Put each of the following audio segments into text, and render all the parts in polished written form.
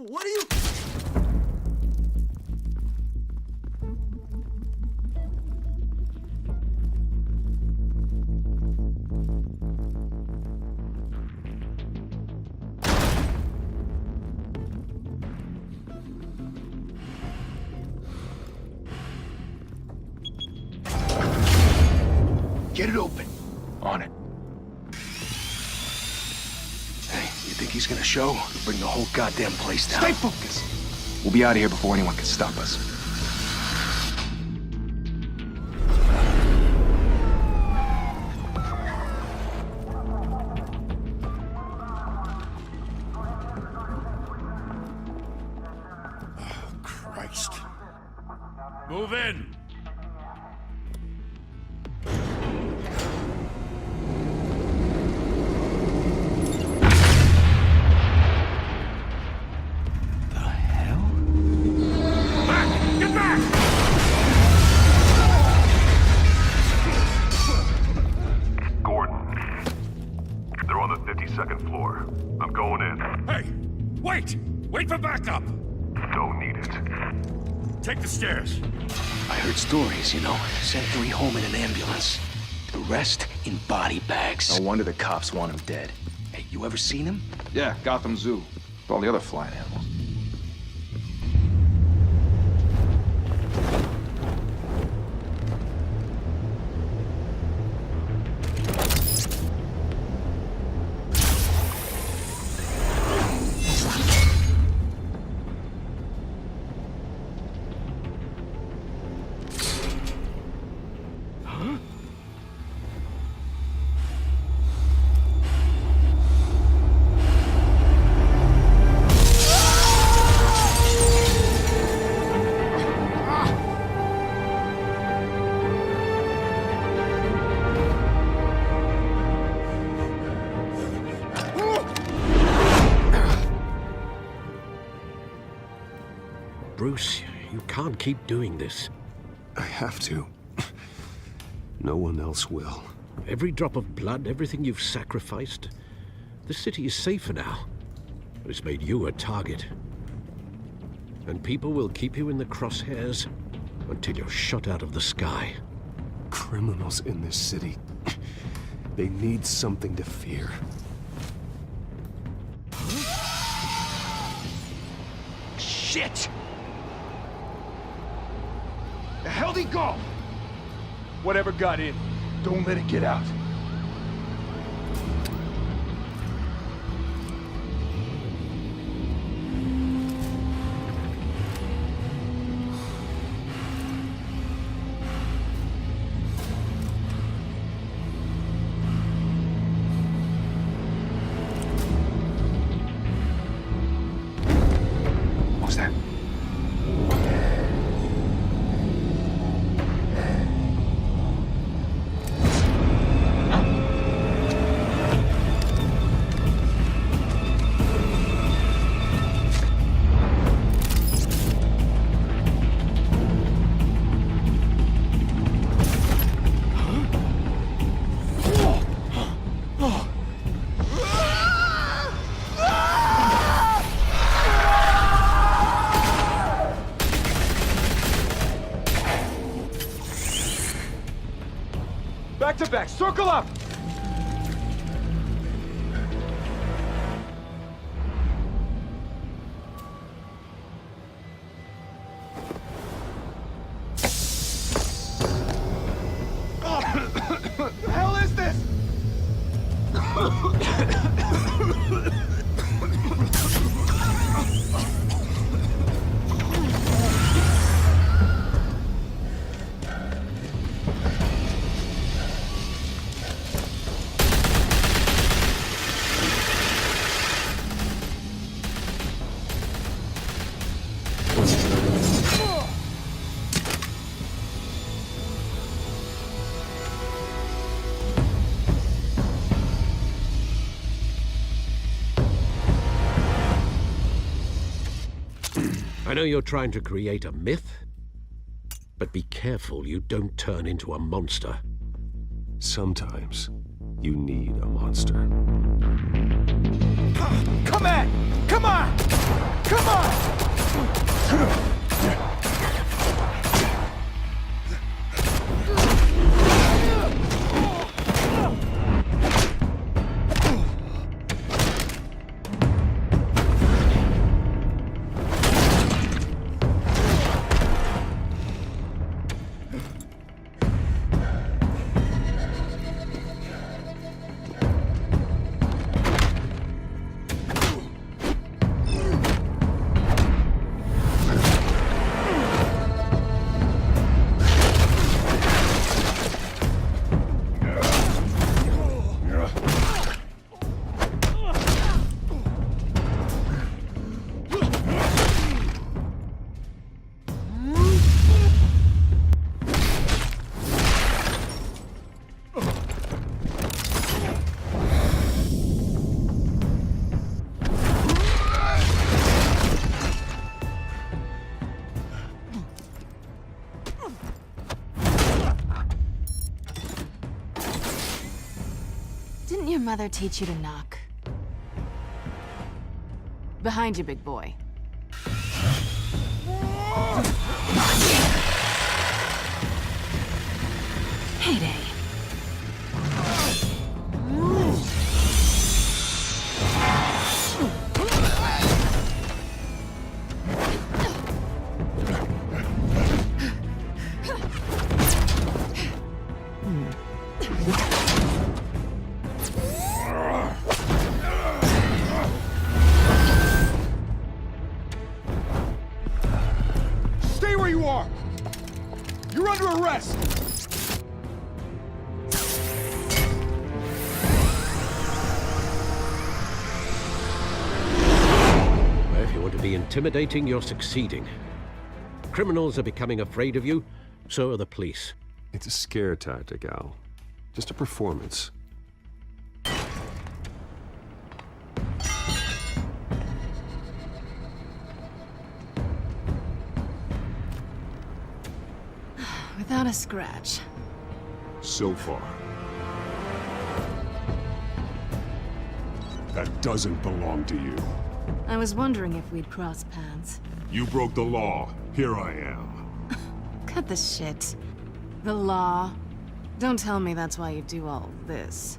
What are you... Get it open. On it. Hey, you think he's gonna show? He'll bring the whole goddamn place down. Stay focused! We'll be out of here before anyone can stop us. Oh, Christ. Move in! Floor. I'm going in. Hey! Wait! Wait for backup! Don't need it. Take the stairs. I heard stories, you know. Sent 3 home in an ambulance. The rest in body bags. No wonder the cops want him dead. Hey, you ever seen him? Yeah, Gotham Zoo. With all the other flying animals. Bruce, you can't keep doing this. I have to. No one else will. Every drop of blood, everything you've sacrificed. The city is safer now, but it's made you a target. And people will keep you in the crosshairs until you're shot out of the sky. Criminals in this city. They need something to fear. Shit! The hell'd he go? Whatever got in, don't let it get out. What's that? Back to back, circle up! The hell is this? I know you're trying to create a myth, but be careful you don't turn into a monster. Sometimes you need a monster. Come on! Come on! Come on! Didn't your mother teach you to knock? Behind you, big boy. Heyday. Stay where you are! You're under arrest! Well, if you want to be intimidating, you're succeeding. Criminals are becoming afraid of you, so are the police. It's a scare tactic, Al. Just a performance. Without a scratch. So far. That doesn't belong to you. I was wondering if we'd cross paths. You broke the law. Here I am. Cut the shit. The law. Don't tell me that's why you do all this.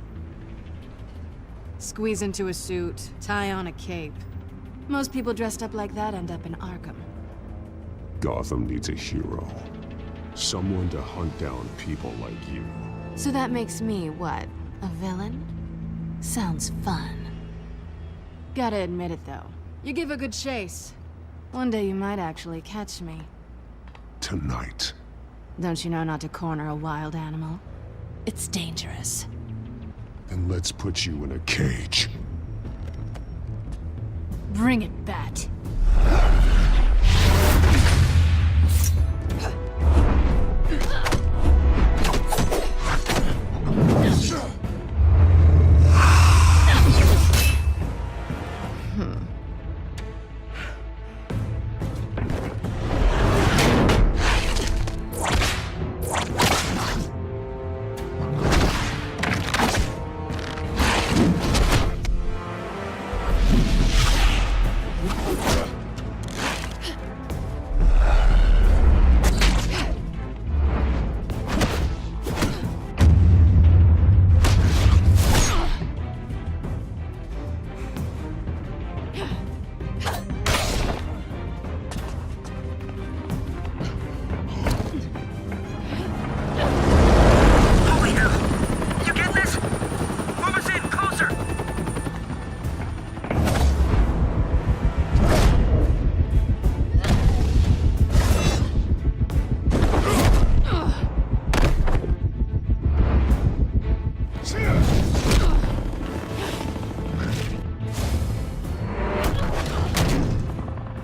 Squeeze into a suit, tie on a cape. Most people dressed up like that end up in Arkham. Gotham needs a hero. Someone to hunt down people like you. So that makes me, what, a villain? Sounds fun. Gotta admit it, though. You give a good chase. One day you might actually catch me. Tonight. Don't you know not to corner a wild animal? It's dangerous. And let's put you in a cage. Bring it, Bat.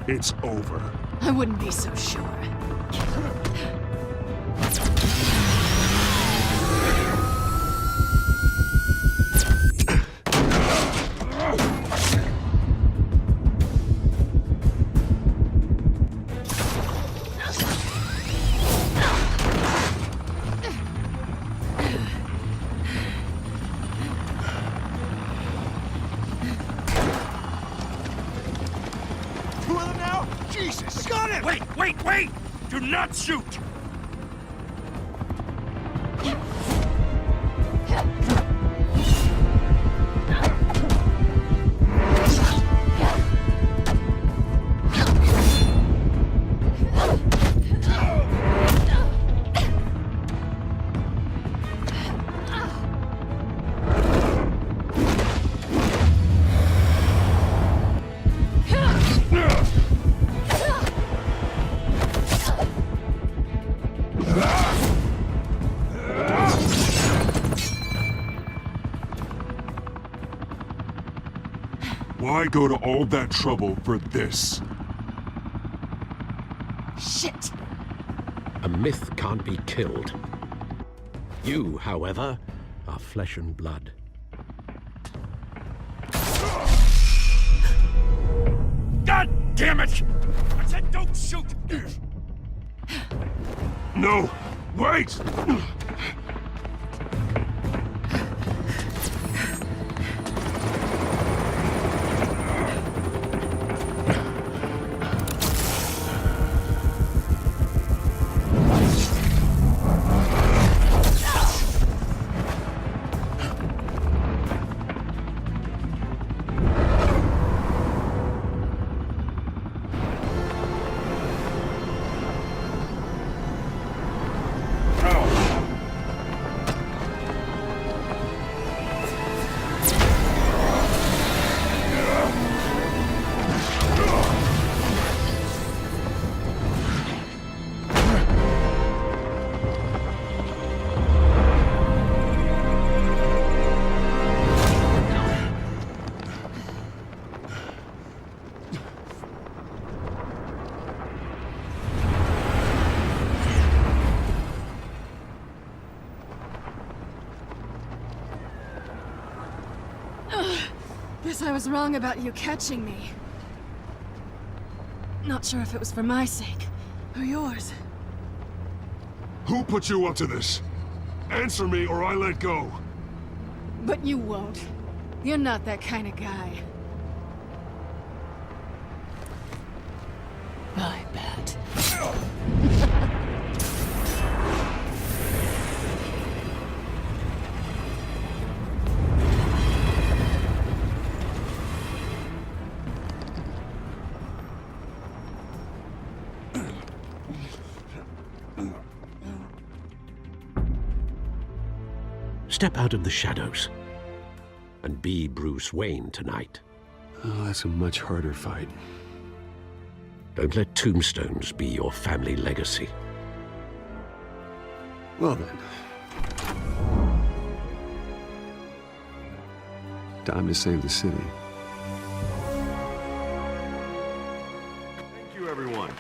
It's over. I wouldn't be so sure. Wait! Do not shoot! Why go to all that trouble for this? Shit! A myth can't be killed. You, however, are flesh and blood. God damn it! I said don't shoot! No! Wait! Guess I was wrong about you catching me. Not sure if it was for my sake, or yours. Who put you up to this? Answer me or I let go. But you won't. You're not that kind of guy. I bet. Step out of the shadows and be Bruce Wayne tonight. Oh, that's a much harder fight. Don't let tombstones be your family legacy. Well then. Time to save the city. Thank you, everyone.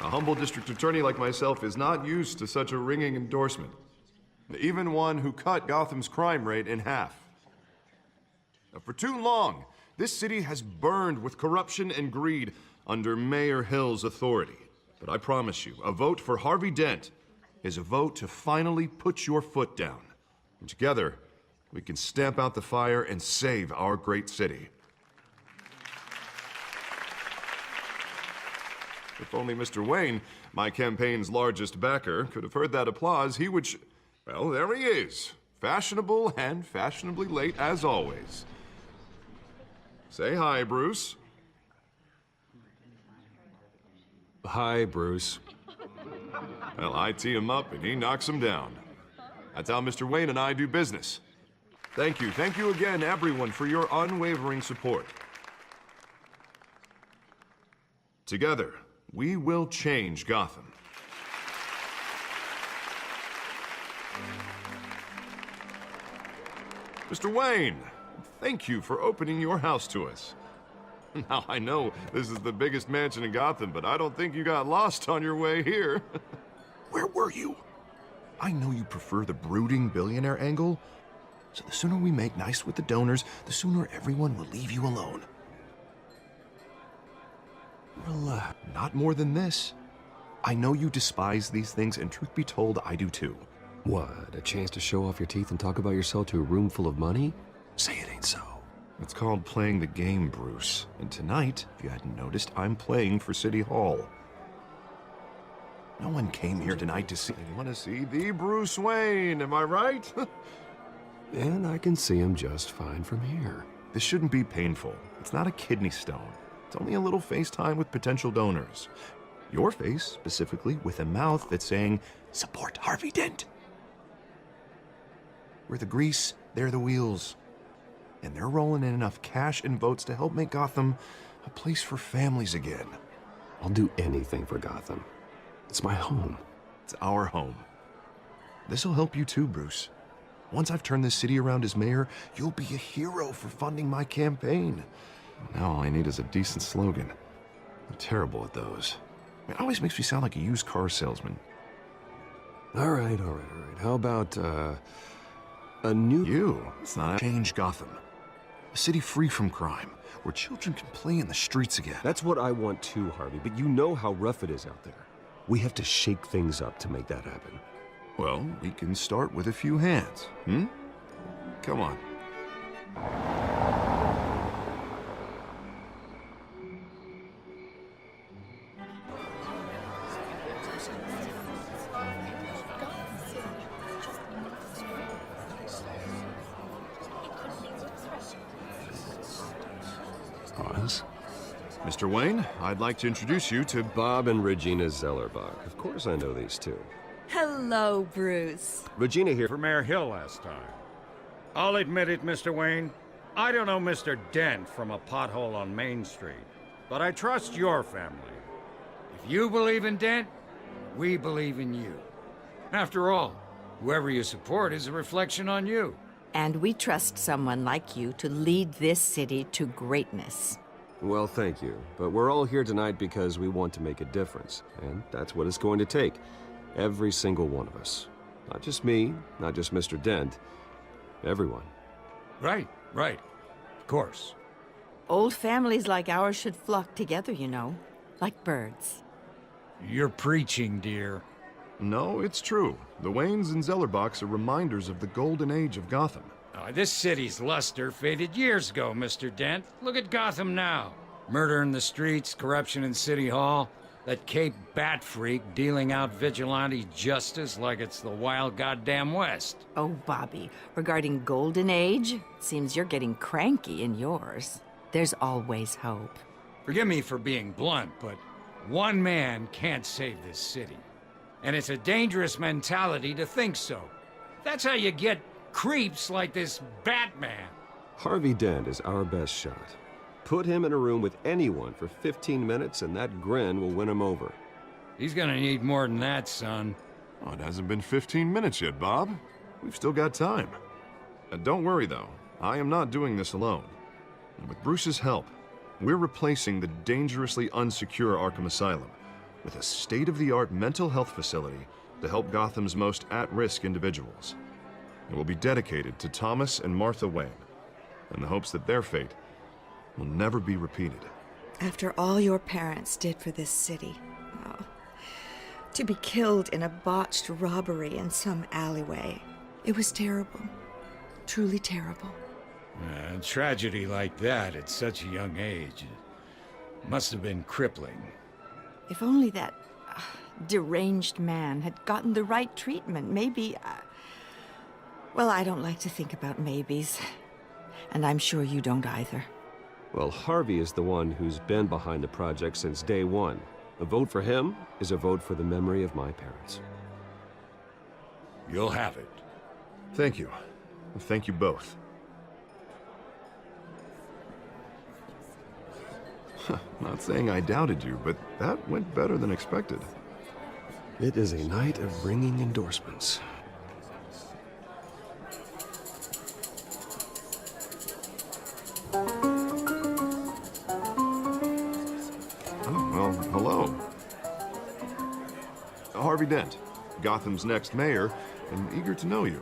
A humble district attorney like myself is not used to such a ringing endorsement. Even one who cut Gotham's crime rate in half. Now, for too long, this city has burned with corruption and greed under Mayor Hill's authority. But I promise you, a vote for Harvey Dent is a vote to finally put your foot down. And together, we can stamp out the fire and save our great city. If only Mr. Wayne, my campaign's largest backer, could have heard that applause, he would well, there he is. Fashionable and fashionably late as always. Say hi, Bruce. Hi, Bruce. Well, I tee him up and he knocks him down. That's how Mr. Wayne and I do business. Thank you again, everyone, for your unwavering support. Together, we will change Gotham. Mr. Wayne, thank you for opening your house to us. Now, I know this is the biggest mansion in Gotham, but I don't think you got lost on your way here. Where were you? I know you prefer the brooding billionaire angle, so the sooner we make nice with the donors, the sooner everyone will leave you alone. Relax. Not more than this. I know you despise these things, and truth be told, I do too. What, a chance to show off your teeth and talk about yourself to a room full of money? Say it ain't so. It's called playing the game, Bruce. And tonight, if you hadn't noticed, I'm playing for City Hall. No one came here tonight to see... They want to see the Bruce Wayne, am I right? And I can see him just fine from here. This shouldn't be painful. It's not a kidney stone. It's only a little FaceTime with potential donors. Your face, specifically, with a mouth that's saying, support Harvey Dent. We're the grease, they're the wheels. And they're rolling in enough cash and votes to help make Gotham a place for families again. I'll do anything for Gotham. It's my home. It's our home. This'll help you too, Bruce. Once I've turned this city around as mayor, you'll be a hero for funding my campaign. Now all I need is a decent slogan. I'm terrible at those. It always makes me sound like a used car salesman. All right. How about, a new... You? It's not... Change Gotham. A city free from crime, where children can play in the streets again. That's what I want too, Harvey, but you know how rough it is out there. We have to shake things up to make that happen. Well, we can start with a few hands, Come on. Pause. Mr. Wayne, I'd like to introduce you to... Bob and Regina Zellerbach. Of course I know these two. Hello, Bruce. Regina here. For Mayor Hill last time. I'll admit it, Mr. Wayne. I don't know Mr. Dent from a pothole on Main Street, but I trust your family. If you believe in Dent, we believe in you. After all, whoever you support is a reflection on you. And we trust someone like you to lead this city to greatness. Well, thank you. But we're all here tonight because we want to make a difference. And that's what it's going to take. Every single one of us. Not just me, not just Mr. Dent. Everyone. Right. Of course. Old families like ours should flock together, you know. Like birds. You're preaching, dear. No, it's true. The Waynes and Zellerbachs are reminders of the golden age of Gotham. This city's luster faded years ago, Mr. Dent. Look at Gotham now. Murder in the streets, corruption in City Hall, that Cape Bat freak dealing out vigilante justice like it's the wild goddamn West. Oh, Bobby, regarding Golden Age, it seems you're getting cranky in yours. There's always hope. Forgive me for being blunt, but one man can't save this city. And it's a dangerous mentality to think so. That's how you get creeps like this Batman. Harvey Dent is our best shot. Put him in a room with anyone for 15 minutes and that grin will win him over. He's gonna need more than that, son. Oh, it hasn't been 15 minutes yet, Bob. We've still got time. Don't worry, though. I am not doing this alone. And with Bruce's help, we're replacing the dangerously unsecure Arkham Asylum with a state-of-the-art mental health facility to help Gotham's most at-risk individuals. It will be dedicated to Thomas and Martha Wayne, in the hopes that their fate will never be repeated. After all your parents did for this city, to be killed in a botched robbery in some alleyway, it was terrible. Truly terrible. A tragedy like that at such a young age must have been crippling. If only that deranged man had gotten the right treatment, maybe... Well, I don't like to think about maybes. And I'm sure you don't either. Well, Harvey is the one who's been behind the project since day one. A vote for him is a vote for the memory of my parents. You'll have it. Thank you. Thank you both. Not saying I doubted you, but that went better than expected. It is a night of ringing endorsements. Well, hello. Harvey Dent, Gotham's next mayor, and eager to know you.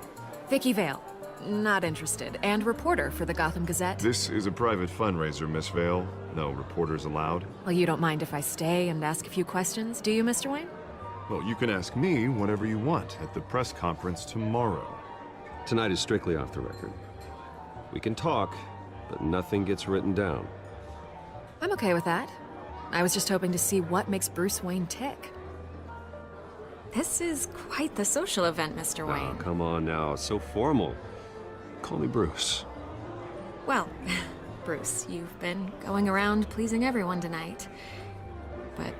Vicky Vale. Not interested. And reporter for the Gotham Gazette. This is a private fundraiser, Miss Vale. No reporters allowed. Well, you don't mind if I stay and ask a few questions, do you, Mr. Wayne? Well, you can ask me whatever you want at the press conference tomorrow. Tonight is strictly off the record. We can talk, but nothing gets written down. I'm okay with that. I was just hoping to see what makes Bruce Wayne tick. This is quite the social event, Mr. Oh, Wayne. come on now. It's so formal. Call me Bruce. Well, Bruce, you've been going around pleasing everyone tonight. But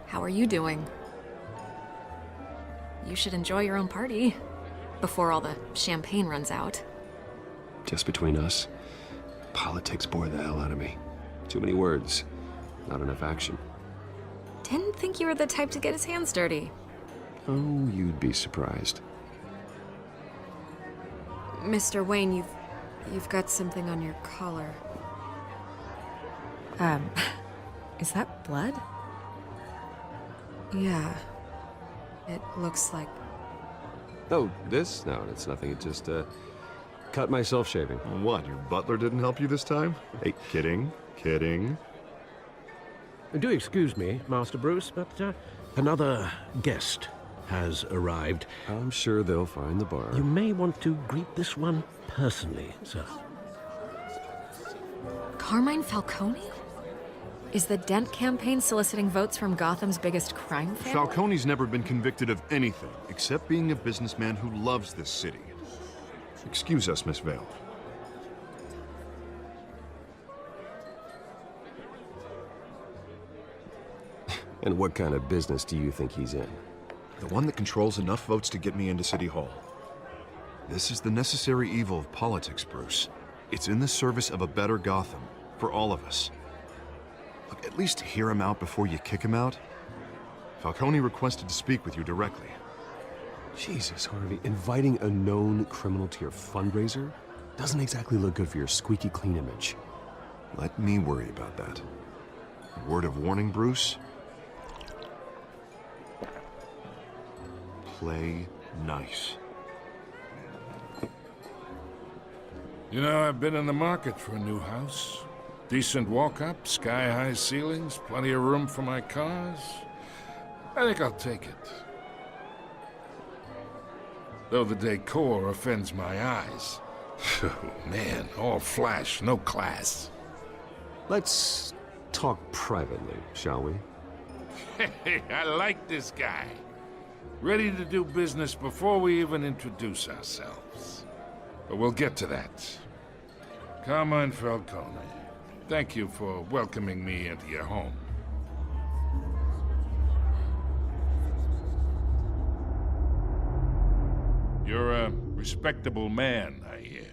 how are you doing? You should enjoy your own party before all the champagne runs out. Just between us, politics bore the hell out of me. Too many words, not enough action. Didn't think you were the type to get his hands dirty. Oh, you'd be surprised. Mr. Wayne, you've got something on your collar. Is that blood? Yeah. It looks like... Oh, this? No, it's nothing. It just, cut myself shaving. What, your butler didn't help you this time? Hey, kidding, kidding. Do excuse me, Master Bruce, but another guest has arrived. I'm sure they'll find the bar. You may want to greet this one personally, sir. Carmine Falcone? Is the Dent campaign soliciting votes from Gotham's biggest crime family? Falcone's never been convicted of anything, except being a businessman who loves this city. Excuse us, Miss Vale. And what kind of business do you think he's in? The one that controls enough votes to get me into City Hall. This is the necessary evil of politics, Bruce. It's in the service of a better Gotham, for all of us. Look, at least hear him out before you kick him out. Falcone requested to speak with you directly. Jesus, Harvey, inviting a known criminal to your fundraiser doesn't exactly look good for your squeaky clean image. Let me worry about that. Word of warning, Bruce? Play nice. You know, I've been in the market for a new house. Decent walk-up, sky-high ceilings, plenty of room for my cars. I think I'll take it. Though the decor offends my eyes. Oh, man, all flash, no class. Let's talk privately, shall we? Hey, I like this guy. Ready to do business before we even introduce ourselves. But we'll get to that. Carmine Falcone, thank you for welcoming me into your home. You're a respectable man, I hear.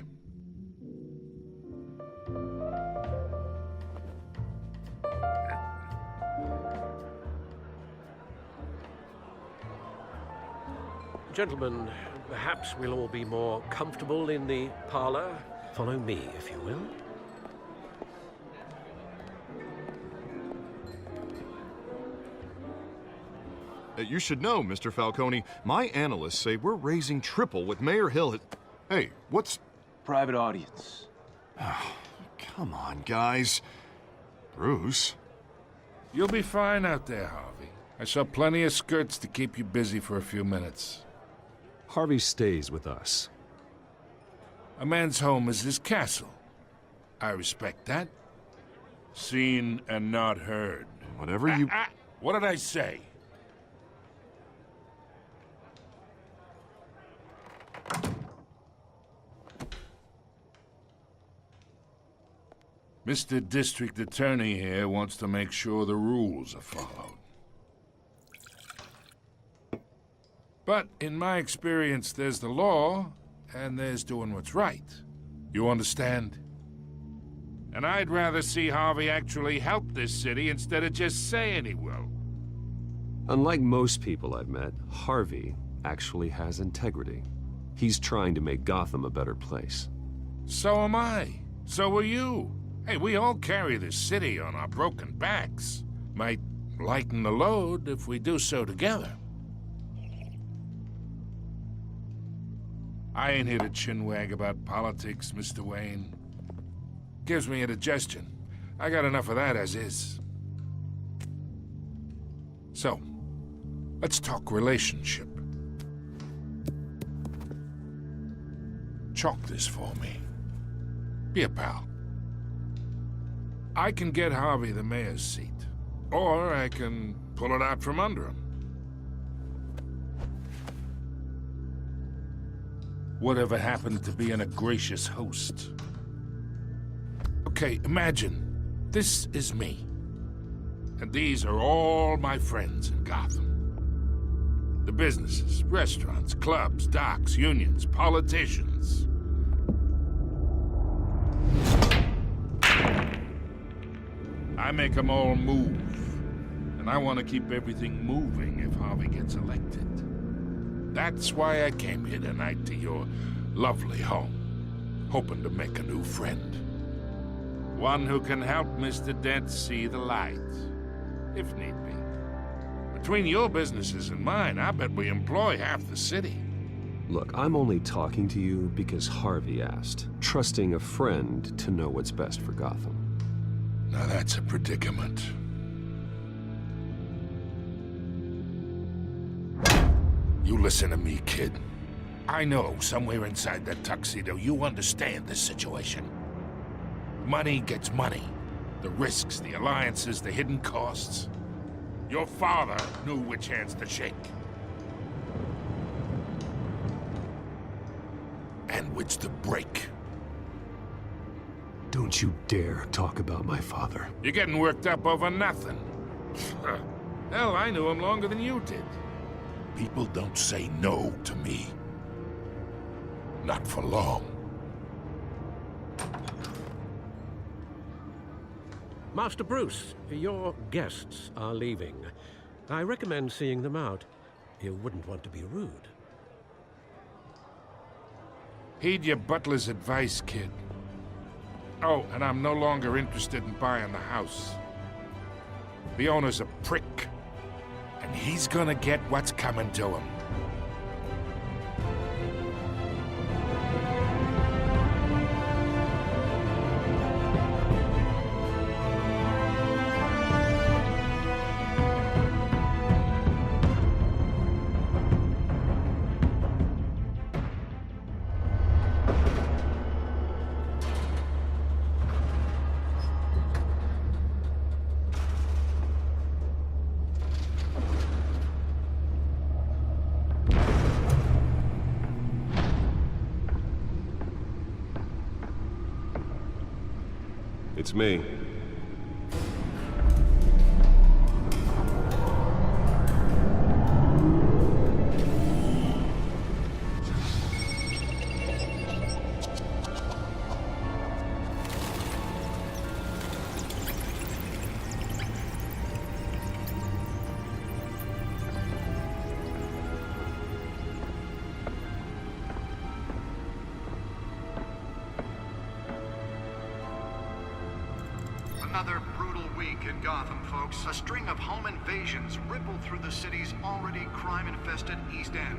Gentlemen, perhaps we'll all be more comfortable in the parlor. Follow me, if you will. You should know, Mr. Falcone, my analysts say we're raising triple what Mayor Hill had... Hey, what's... Private audience. Oh, come on, guys. Bruce? You'll be fine out there, Harvey. I saw plenty of skirts to keep you busy for a few minutes. Harvey stays with us. A man's home is his castle. I respect that. Seen and not heard. Whatever you... What did I say? Mr. District Attorney here wants to make sure the rules are followed. But in my experience, there's the law, and there's doing what's right. You understand? And I'd rather see Harvey actually help this city instead of just saying he will. Unlike most people I've met, Harvey actually has integrity. He's trying to make Gotham a better place. So am I. So are you. Hey, we all carry this city on our broken backs. Might lighten the load if we do so together. I ain't here to chinwag about politics, Mr. Wayne. Gives me indigestion. I got enough of that as is. So, let's talk relationship. Chalk this for me. Be a pal. I can get Harvey the mayor's seat, or I can pull it out from under him. Whatever happened to being a gracious host? Okay, imagine, this is me. And these are all my friends in Gotham. The businesses, restaurants, clubs, docks, unions, politicians. I make them all move. And I want to keep everything moving if Harvey gets elected. That's why I came here tonight to your lovely home, hoping to make a new friend. One who can help Mr. Dent see the light, if need be. Between your businesses and mine, I bet we employ half the city. Look, I'm only talking to you because Harvey asked, trusting a friend to know what's best for Gotham. Now that's a predicament. You listen to me, kid. I know somewhere inside that tuxedo you understand this situation. Money gets money. The risks, the alliances, the hidden costs. Your father knew which hands to shake. And which to break. Don't you dare talk about my father. You're getting worked up over nothing. Hell, I knew him longer than you did. People don't say no to me. Not for long. Master Bruce, your guests are leaving. I recommend seeing them out. You wouldn't want to be rude. Heed your butler's advice, kid. Oh, and I'm no longer interested in buying the house. The owner's a prick, and he's gonna get what's coming to him. It's me. Another brutal week in Gotham, folks. A string of home invasions rippled through the city's already crime-infested East End.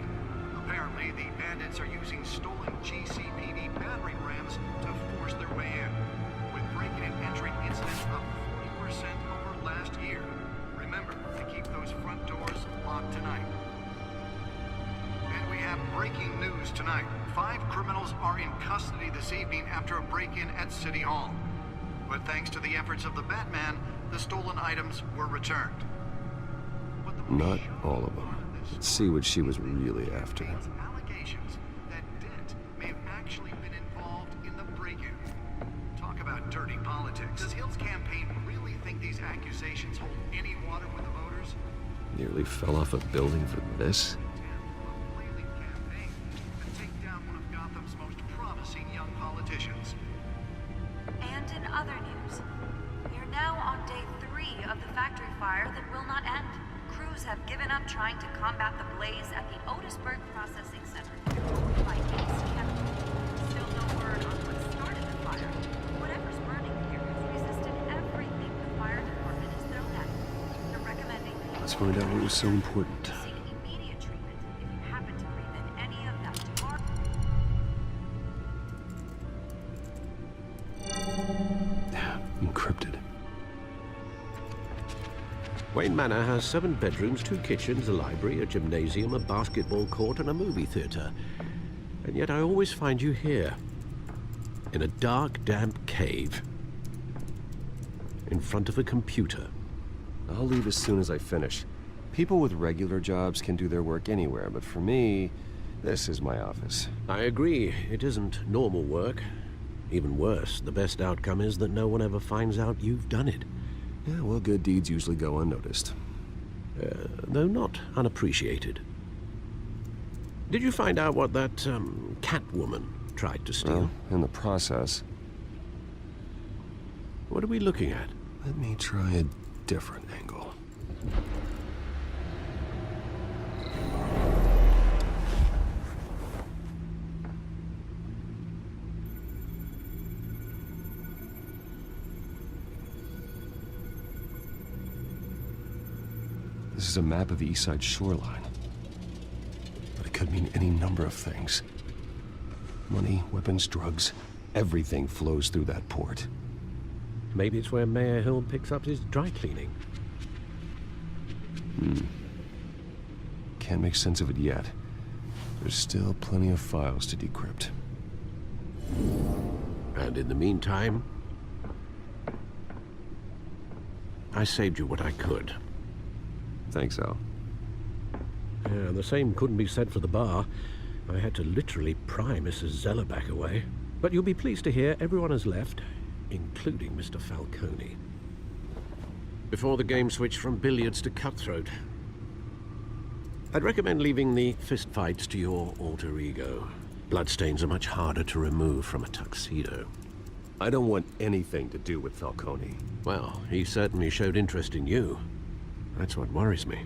Apparently, the bandits are using stolen GCPD battering rams to force their way in, with breaking and entering incidents up 40% over last year. Remember to keep those front doors locked tonight. And we have breaking news tonight. 5 criminals are in custody this evening after a break-in at City Hall. But thanks to the efforts of the Batman, the stolen items were returned. Not all of them. Let's see what she was really after. Allegations that Dent may have actually been involved in the break-in. Talk about dirty politics. Does Hill's campaign really think these accusations hold any water with the voters? Nearly fell off a building for this? And in other news, we are now on day 3 of the factory fire that will not end. Crews have given up trying to combat the blaze at the Otisburg Processing Center. By East Chemical. Still no word on what started the fire. Whatever's burning here has resisted everything the fire department has thrown at it. They're recommending that Let's find out what was so important. seek immediate treatment if you happen to breathe in any of that Encrypted. Wayne Manor has 7 bedrooms, 2 kitchens, a library, a gymnasium, a basketball court, and a movie theater. And yet I always find you here, in a dark, damp cave, in front of a computer. I'll leave as soon as I finish. People with regular jobs can do their work anywhere, but for me, This is my office. I agree. It isn't normal work. Even worse, the best outcome is that no one ever finds out you've done it. Yeah, well, good deeds usually go unnoticed. Though not unappreciated. Did you find out what that, Catwoman tried to steal? Well, in the process. What are we looking at? Let me try a different angle. This is a map of the East Side shoreline. But it could mean any number of things. Money, weapons, drugs, everything flows through that port. Maybe it's where Mayor Hill picks up his dry cleaning. Can't make sense of it yet. There's still plenty of files to decrypt. And in the meantime, I saved you what I could. Thanks, Al. Yeah, the same couldn't be said for the bar. I had to literally pry Mrs. Zeller back away. But you'll be pleased to hear everyone has left, including Mr. Falcone. Before the game switched from billiards to cutthroat. I'd recommend leaving the fistfights to your alter ego. Bloodstains are much harder to remove from a tuxedo. I don't want anything to do with Falcone. Well, he certainly showed interest in you. That's what worries me.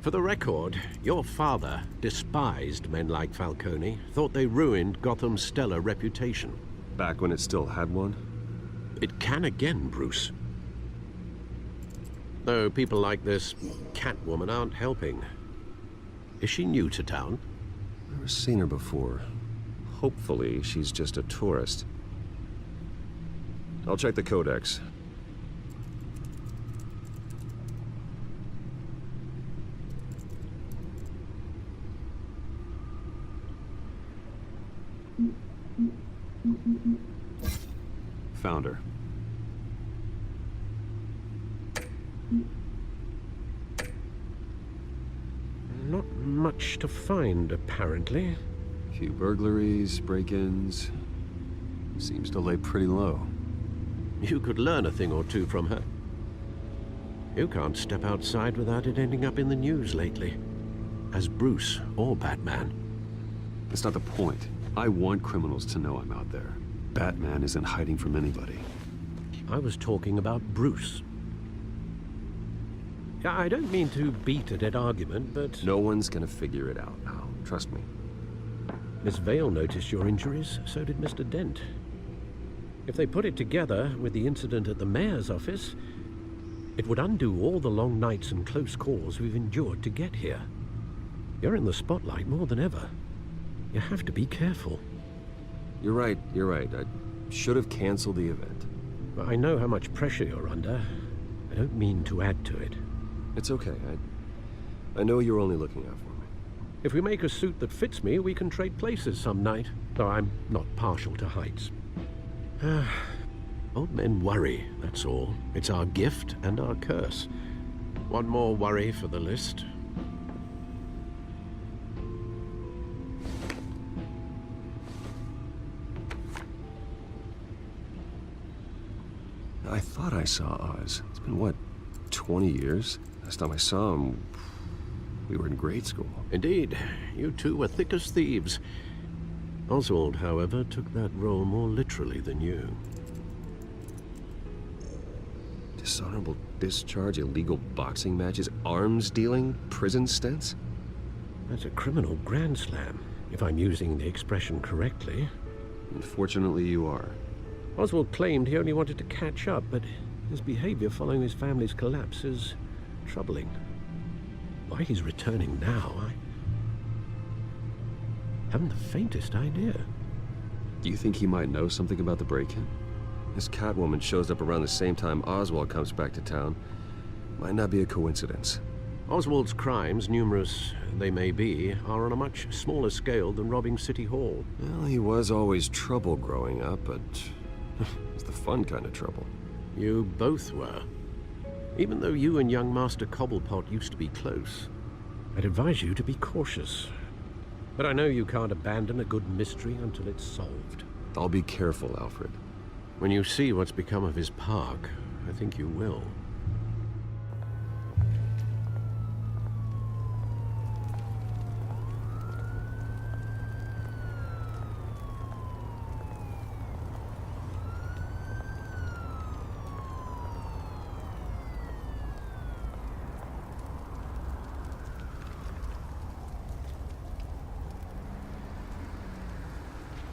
For the record, your father despised men like Falcone, thought they ruined Gotham's stellar reputation. Back when it still had one? It can again, Bruce. Though people like this Catwoman aren't helping. Is she new to town? Never seen her before. Hopefully, she's just a tourist. I'll check the codex. Found her. Not much to find, apparently. Few burglaries, break-ins. Seems to lay pretty low. You could learn a thing or two from her. You can't step outside without it ending up in the news lately. As Bruce or Batman. That's not the point. I want criminals to know I'm out there. Batman isn't hiding from anybody. I was talking about Bruce. I don't mean to beat a dead argument, but... No one's gonna figure it out now. Trust me. Miss Vale noticed your injuries, so did Mr. Dent. If they put it together with the incident at the mayor's office, it would undo all the long nights and close calls we've endured to get here. You're in the spotlight more than ever. You have to be careful. You're right. I should have canceled the event. I know how much pressure you're under. I don't mean to add to it. It's okay. I know you're only looking out for me. If we make a suit that fits me, we can trade places some night. Though I'm not partial to heights. Old men worry, that's all. It's our gift and our curse. One more worry for the list. I thought I saw Oz. It's been, what, 20 years? Last time I saw him, we were in grade school. Indeed. You two were thick as thieves. Oswald, however, took that role more literally than you. Dishonorable discharge, illegal boxing matches, arms dealing, prison stints? That's a criminal grand slam, if I'm using the expression correctly. Unfortunately, you are. Oswald claimed he only wanted to catch up, but his behavior following his family's collapse is troubling. Why he's returning now, I haven't the faintest idea. Do you think he might know something about the break-in? This Catwoman shows up around the same time Oswald comes back to town. Might not be a coincidence. Oswald's crimes, numerous they may be, are on a much smaller scale than robbing City Hall. Well, he was always trouble growing up, but it's the fun kind of trouble. You both were. Even though you and young Master Cobblepot used to be close, I'd advise you to be cautious. But I know you can't abandon a good mystery until it's solved. I'll be careful, Alfred. When you see what's become of his park, I think you will.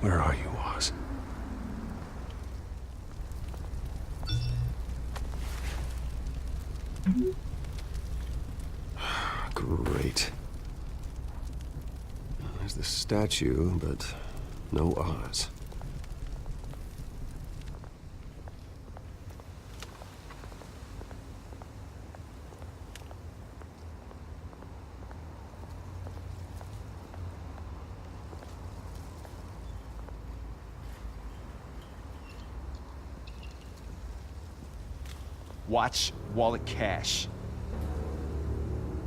Where are you, Oz? Great. There's the statue, but no Oz. Watch wallet cash.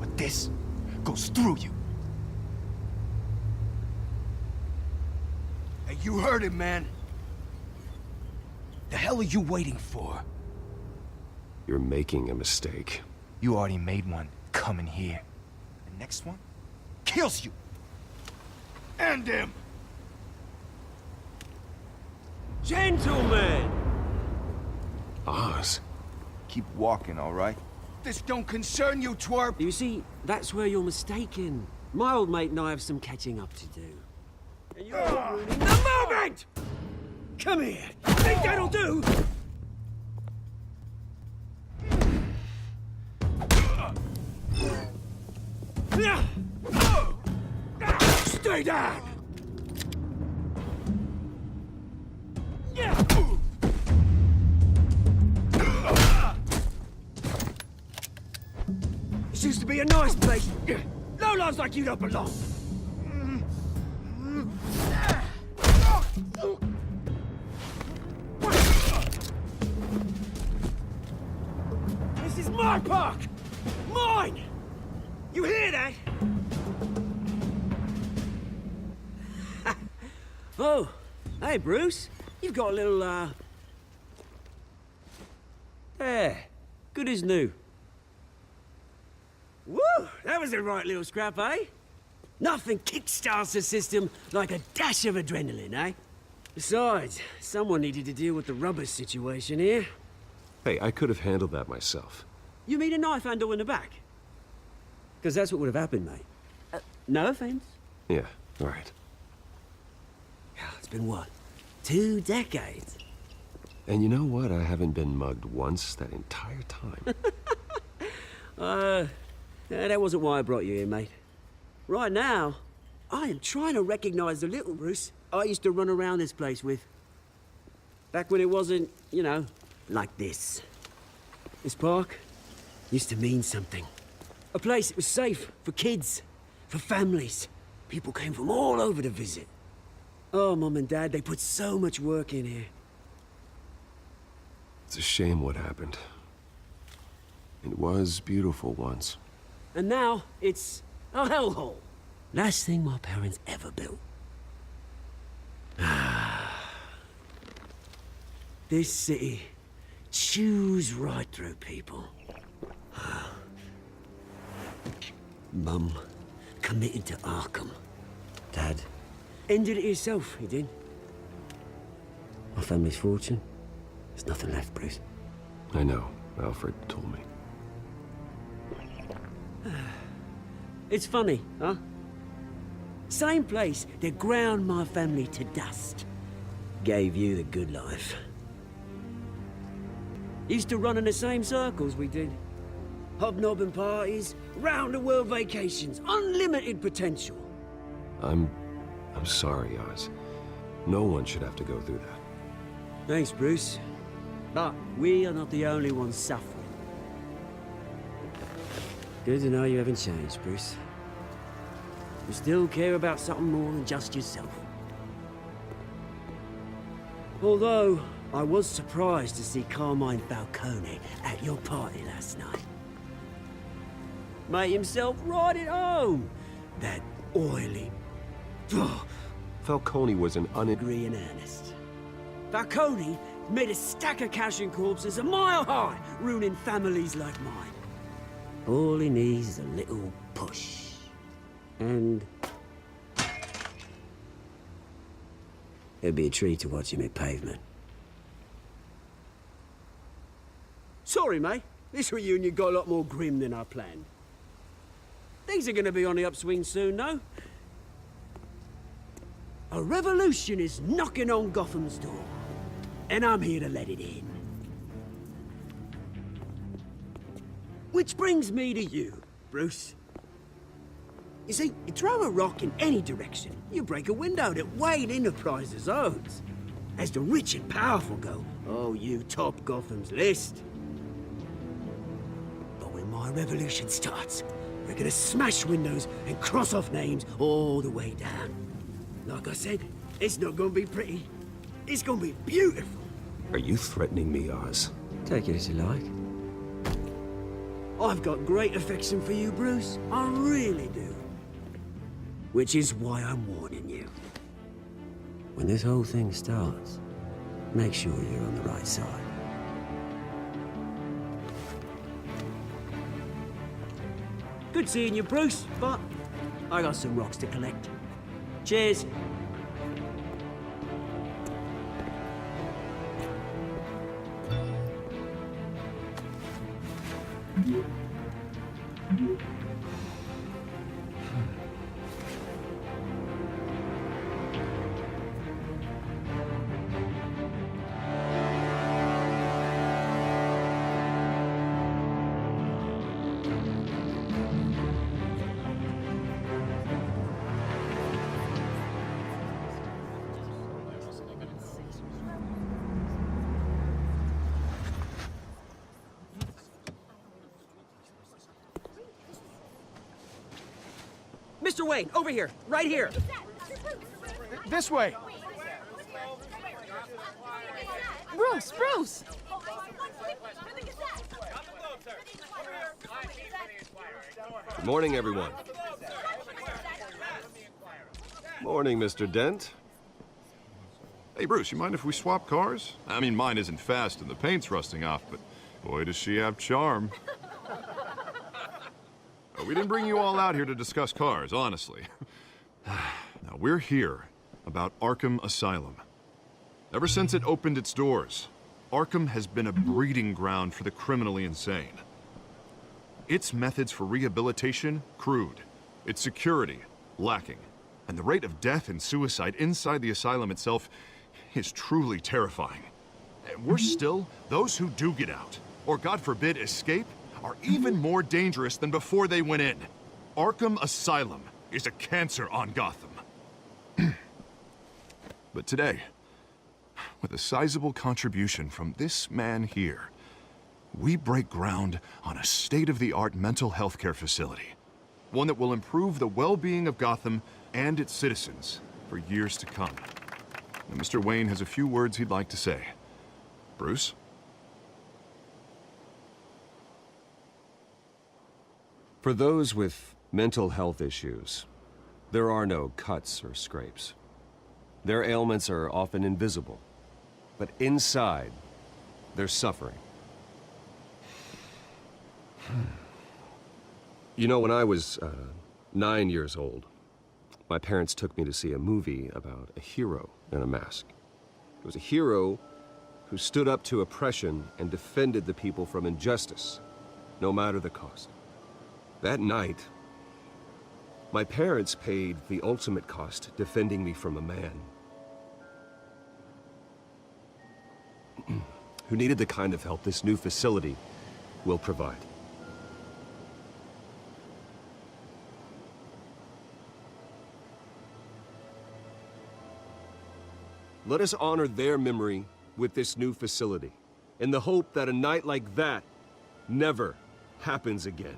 But this goes through you. Hey, you heard it, man. The hell are you waiting for? You're making a mistake. You already made one coming here. The next one kills you. And him. Gentlemen! Oz? Keep walking, all right? This don't concern you, twerp! You see, that's where you're mistaken. My old mate and I have some catching up to do. And you're ruining the moment! Come here! Think that'll do? Stay down! This used to be a nice place. Lowlifes like you don't belong. This is my park! Mine! You hear that? Oh, hey, Bruce. You've got a little, there. Good as new. Woo! That was a right little scrap, eh? Nothing kickstarts the system like a dash of adrenaline, eh? Besides, someone needed to deal with the rubber situation here. Hey, I could have handled that myself. You mean a knife handle in the back? Because that's what would have happened, mate. No offense. Yeah, right. It's been what? 2 decades? And you know what? I haven't been mugged once that entire time. That wasn't why I brought you here, mate. Right now, I am trying to recognize the little Bruce I used to run around this place with. Back when it wasn't, you know, like this. This park used to mean something. A place that was safe for kids, for families. People came from all over to visit. Oh, Mum and Dad, they put so much work in here. It's a shame what happened. It was beautiful once. And now, it's a hellhole. Last thing my parents ever built. This city chews right through people. Mum committed to Arkham. Dad ended it himself, he did. My family's fortune. There's nothing left, Bruce. I know. Alfred told me. It's funny, huh? Same place that ground my family to dust. Gave you the good life. Used to run in the same circles we did. Hobnobbing parties, round-the-world vacations, unlimited potential. I'm sorry, Oz. No one should have to go through that. Thanks, Bruce. But we are not the only ones suffering. Good to know you haven't changed, Bruce. You still care about something more than just yourself. Although, I was surprised to see Carmine Falcone at your party last night. Made himself right at home. That oily, Falcone was an Agree in earnest. Falcone made a stack of cashing corpses a mile high, ruining families like mine. All he needs is a little push. And... it'd be a treat to watch him hit pavement. Sorry, mate. This reunion got a lot more grim than I planned. Things are gonna be on the upswing soon, though. A revolution is knocking on Gotham's door, and I'm here to let it in. Which brings me to you, Bruce. You see, you throw a rock in any direction, you break a window that Wayne Enterprises owns. As the rich and powerful go, oh, you top Gotham's list. But when my revolution starts, we're gonna smash windows and cross off names all the way down. Like I said, it's not gonna be pretty. It's gonna be beautiful. Are you threatening me, Oz? Take it as you like. I've got great affection for you, Bruce. I really do. Which is why I'm warning you. When this whole thing starts, make sure you're on the right side. Good seeing you, Bruce, but I got some rocks to collect. Cheers. Mr. Wayne, over here, right here. This way. Bruce! Good morning, everyone. Morning, Mr. Dent. Hey, Bruce, you mind if we swap cars? I mean, mine isn't fast and the paint's rusting off, but boy, does she have charm. We didn't bring you all out here to discuss cars, honestly. Now, we're here about Arkham Asylum. Ever since it opened its doors, Arkham has been a breeding ground for the criminally insane. Its methods for rehabilitation, crude. Its security, lacking. And the rate of death and suicide inside the asylum itself is truly terrifying. And worse still, those who do get out, or God forbid, escape, are even more dangerous than before they went in. Arkham Asylum is a cancer on Gotham. But today, with a sizable contribution from this man here, we break ground on a state-of-the-art mental health care facility. One that will improve the well-being of Gotham and its citizens for years to come. Now, Mr. Wayne has a few words he'd like to say. Bruce? For those with mental health issues, there are no cuts or scrapes. Their ailments are often invisible, but inside, they're suffering. You know, when I was 9 years old, my parents took me to see a movie about a hero in a mask. It was a hero who stood up to oppression and defended the people from injustice, no matter the cost. That night, my parents paid the ultimate cost defending me from a man who needed the kind of help this new facility will provide. Let us honor their memory with this new facility, in the hope that a night like that never happens again.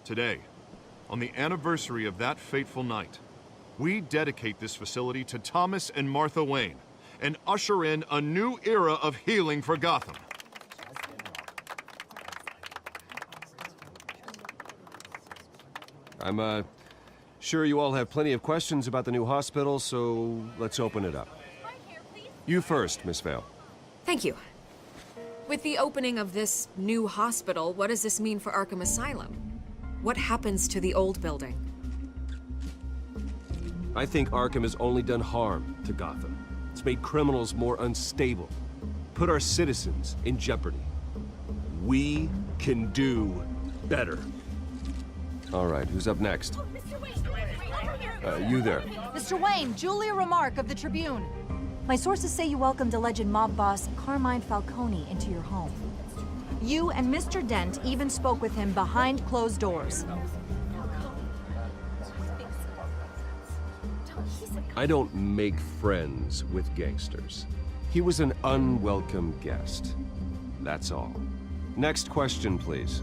Today, on the anniversary of that fateful night, we dedicate this facility to Thomas and Martha Wayne and usher in a new era of healing for Gotham. I'm, sure you all have plenty of questions about the new hospital, so let's open it up. You first, Miss Vale. Thank you. With the opening of this new hospital, what does this mean for Arkham Asylum? What happens to the old building? I think Arkham has only done harm to Gotham. It's made criminals more unstable, put our citizens in jeopardy. We can do better. All right, who's up next? You there. Mr. Wayne, Julia Remark of the Tribune. My sources say you welcomed alleged mob boss Carmine Falcone into your home. You and Mr. Dent even spoke with him behind closed doors. I don't make friends with gangsters. He was an unwelcome guest. That's all. Next question, please.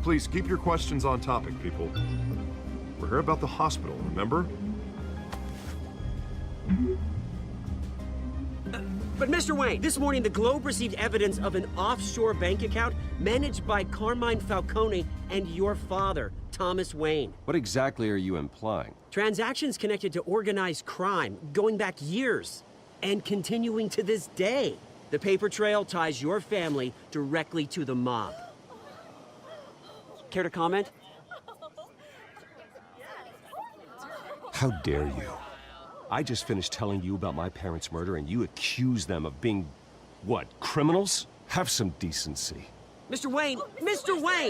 Please, keep your questions on topic, people. We're here about the hospital, remember? But Mr. Wayne, this morning the Globe received evidence of an offshore bank account managed by Carmine Falcone and your father, Thomas Wayne. What exactly are you implying? Transactions connected to organized crime, going back years, and continuing to this day. The paper trail ties your family directly to the mob. Care to comment? How dare you? I just finished telling you about my parents' murder and you accuse them of being, what, criminals? Have some decency. Mr. Wayne,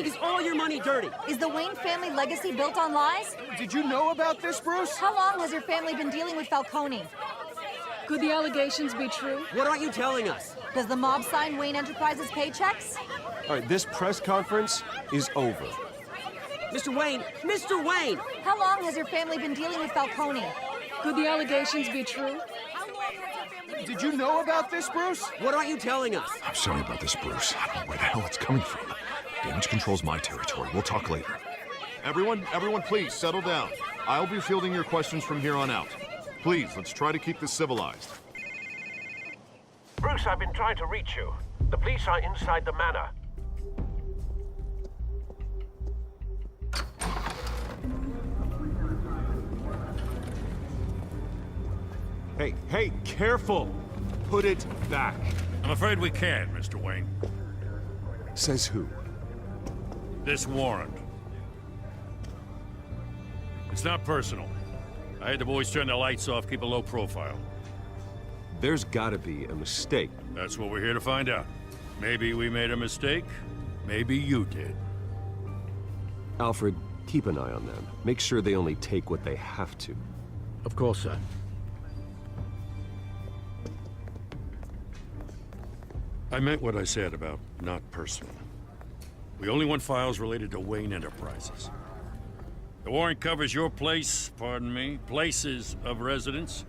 is all your money dirty? Is the Wayne family legacy built on lies? Did you know about this, Bruce? How long has your family been dealing with Falcone? Could the allegations be true? What aren't you telling us? Does the mob sign Wayne Enterprises paychecks? All right, this press conference is over. Mr. Wayne! How long has your family been dealing with Falcone? Could the allegations be true? Did you know about this, Bruce? What aren't you telling us? I'm sorry about this, Bruce. I don't know where the hell it's coming from. Damage control's my territory. We'll talk later. Everyone, please, settle down. I'll be fielding your questions from here on out. Please, let's try to keep this civilized. Bruce, I've been trying to reach you. The police are inside the manor. Hey, careful! Put it back. I'm afraid we can't, Mr. Wayne. Says who? This warrant. It's not personal. I had the boys turn the lights off, keep a low profile. There's gotta be a mistake. That's what we're here to find out. Maybe we made a mistake. Maybe you did. Alfred, keep an eye on them. Make sure they only take what they have to. Of course, sir. I meant what I said about not personal. We only want files related to Wayne Enterprises. The warrant covers your place, pardon me, places of residence,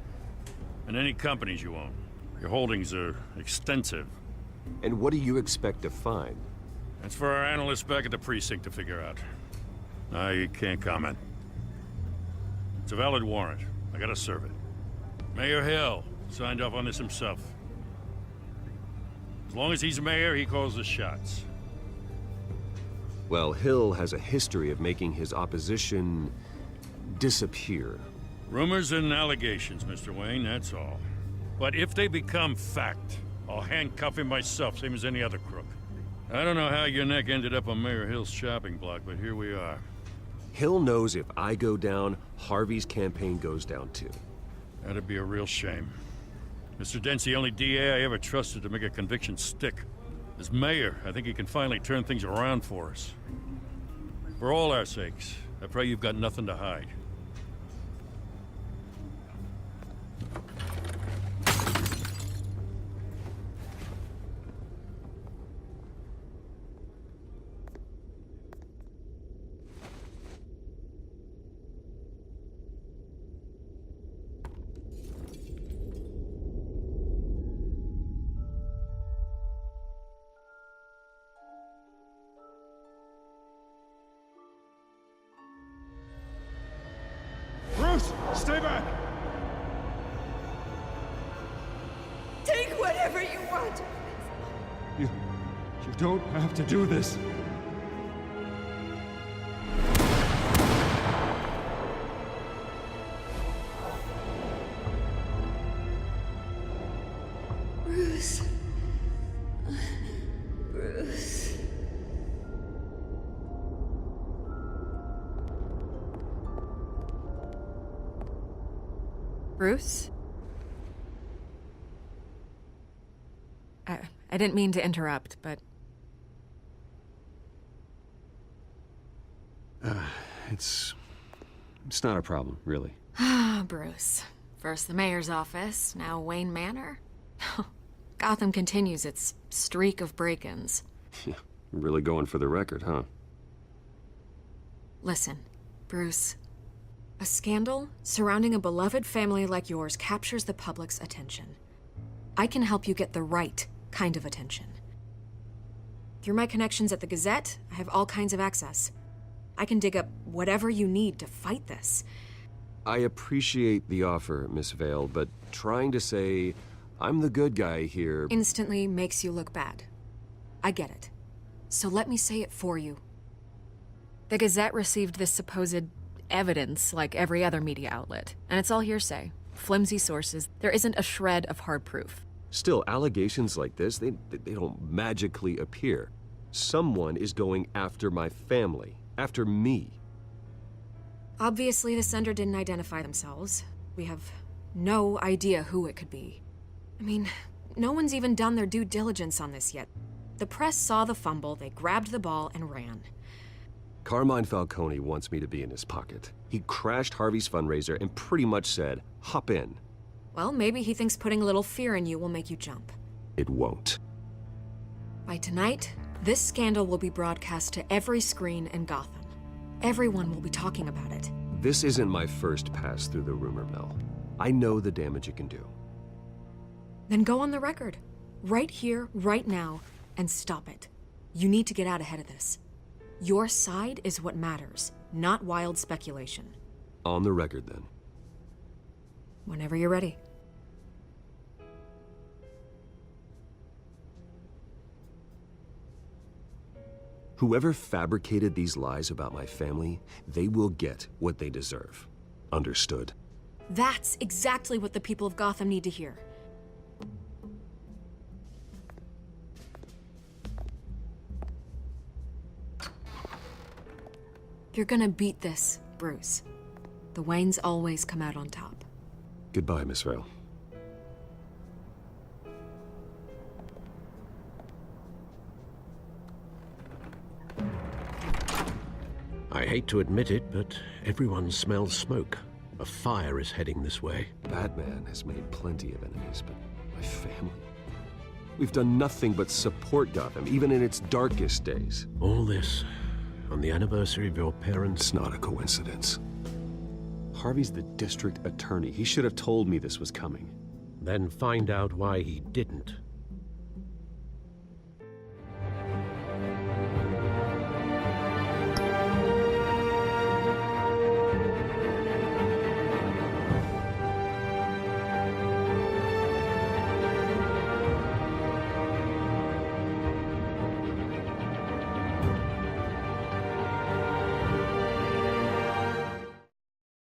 and any companies you own. Your holdings are extensive. And what do you expect to find? That's for our analysts back at the precinct to figure out. I can't comment. It's a valid warrant. I gotta serve it. Mayor Hill signed off on this himself. As long as he's mayor, he calls the shots. Well, Hill has a history of making his opposition disappear. Rumors and allegations, Mr. Wayne, that's all. But if they become fact, I'll handcuff him myself, same as any other crook. I don't know how your neck ended up on Mayor Hill's shopping block, but here we are. Hill knows if I go down, Harvey's campaign goes down too. That'd be a real shame. Mr. Dent's the only DA I ever trusted to make a conviction stick. As mayor, I think he can finally turn things around for us. For all our sakes, I pray you've got nothing to hide. Bruce, stay back! Take whatever you want. You don't have to do this. Bruce? I didn't mean to interrupt, but... It's not a problem, really. Ah, Bruce. First the mayor's office, now Wayne Manor. Gotham continues its streak of break-ins. Yeah, really going for the record, huh? Listen, Bruce. A scandal surrounding a beloved family like yours captures the public's attention. I can help you get the right kind of attention. Through my connections at the Gazette, I have all kinds of access. I can dig up whatever you need to fight this. I appreciate the offer, Miss Vale, but trying to say I'm the good guy here instantly makes you look bad. I get it. So let me say it for you. The Gazette received this supposed evidence like every other media outlet, and it's all hearsay. Flimsy sources. There isn't a shred of hard proof. Still, allegations like this, they don't magically appear. Someone is going after my family, after me. Obviously, the sender didn't identify themselves. We have no idea who it could be. I mean, no one's even done their due diligence on this yet. The press saw the fumble, they grabbed the ball and ran. Carmine Falcone wants me to be in his pocket. He crashed Harvey's fundraiser and pretty much said, hop in. Well, maybe he thinks putting a little fear in you will make you jump. It won't. By tonight, this scandal will be broadcast to every screen in Gotham. Everyone will be talking about it. This isn't my first pass through the rumor mill. I know the damage it can do. Then go on the record. Right here, right now, and stop it. You need to get out ahead of this. Your side is what matters, not wild speculation. On the record, then. Whenever you're ready. Whoever fabricated these lies about my family, they will get what they deserve. Understood? That's exactly what the people of Gotham need to hear. You're gonna beat this, Bruce. The Waynes always come out on top. Goodbye, Miss Vale. I hate to admit it, but everyone smells smoke. A fire is heading this way. Batman has made plenty of enemies, but my family? We've done nothing but support Gotham, even in its darkest days. All this on the anniversary of your parents'... It's not a coincidence. Harvey's the district attorney. He should have told me this was coming. Then find out why he didn't.